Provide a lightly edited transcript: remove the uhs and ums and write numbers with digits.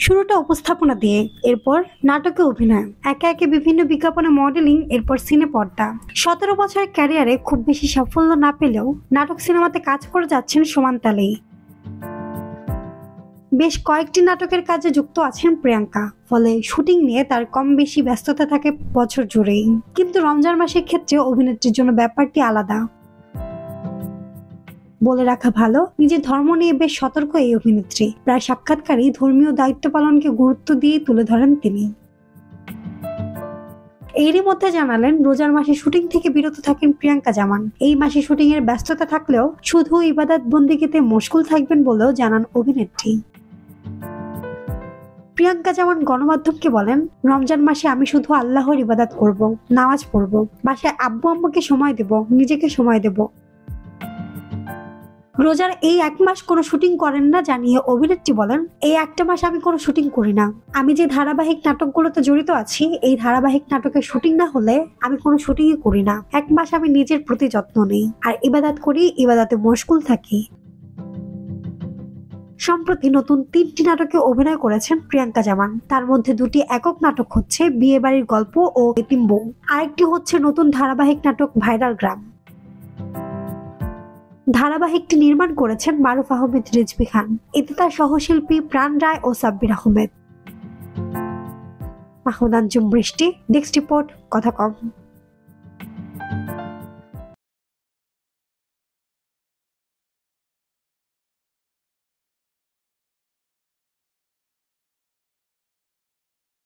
শুরুটা উপস্থাপনা দিয়ে, এরপর নাটকে অভিনয়, একে একে বিভিন্ন বিজ্ঞাপনে মডেলিং, এরপর সিনে পর্দা। 17 বছরের ক্যারিয়ারে খুব বেশি সাফল্য না পেলেও নাটক সিনেমাতে কাজ করে যাচ্ছেন সমান তালেই। বেশ কয়েকটি নাটকের কাজে যুক্ত আছেন প্রিয়াঙ্কা, ফলে শুটিং নিয়ে তার কম বেশি ব্যস্ততা থাকে বছর জুড়েই। কিন্তু রমজান মাসের ক্ষেত্রে অভিনেত্রীর জন্য ব্যাপারটি আলাদা। বলে রাখা ভালো, নিজের ধর্ম নিয়ে বেশ সতর্ক এই অভিনেত্রী। প্রায় সাক্ষাৎকারই ধর্মীয় দায়িত্ব পালনকে গুরুত্ব দিয়ে তুলে ধরেন তিনি। এরই মধ্যে জানালেন রোজার মাসে শুটিং থেকে বিরত থাকেন প্রিয়াঙ্কা জামান। এই মাসে শুটিং এর ব্যস্ততা থাকলেও শুধু ইবাদত বন্দেগীতে মশগুল থাকবেন বলেও জানান অভিনেত্রী। প্রিয়াঙ্কা জামান গণমাধ্যমকে বলেন, রমজান মাসে আমি শুধু আল্লাহর ইবাদত করব, নামাজ পড়ব, বাসায় আব্বু আম্মুকে সময় দেব, নিজেকে সময় দেব। রোজার এই 1 মাস কোনো শুটিং করেন না জানিয়ে অভিনেত্রী বলেন, এই 1টা মাস আমি কোনো শুটিং করি না। আমি যে ধারাবাহিক নাটকগুলোতে জড়িত আছি, এই ধারাবাহিক নাটকের শুটিং না হলে আমি কোনো শুটিংই করি না। 1 মাস আমি নিজের প্রতি যত্ন নেই আর ইবাদত করি, ইবাদতে মশগুল থাকি। সম্প্রতি নতুন 3টি নাটকে অভিনয় করেছেন প্রিয়াঙ্কা জামান। তার মধ্যে 2টি একক নাটক হচ্ছে বিয়ে বাড়ির গল্প ও এতিম বউ, আরেকটি হচ্ছে নতুন ধারাবাহিক নাটক ভাইরাল গ্রাম। ধারাবাহিকটি নির্মাণ করেছেন মারুফ আহমেদ রিজভী খান। এতে তার সহশিল্পী প্রাণ রায় ও সাব্বির আহমেদ। মাহমুদ আঞ্জুম বৃষ্টি, ডেস্ক রিপোর্ট, কথা কম।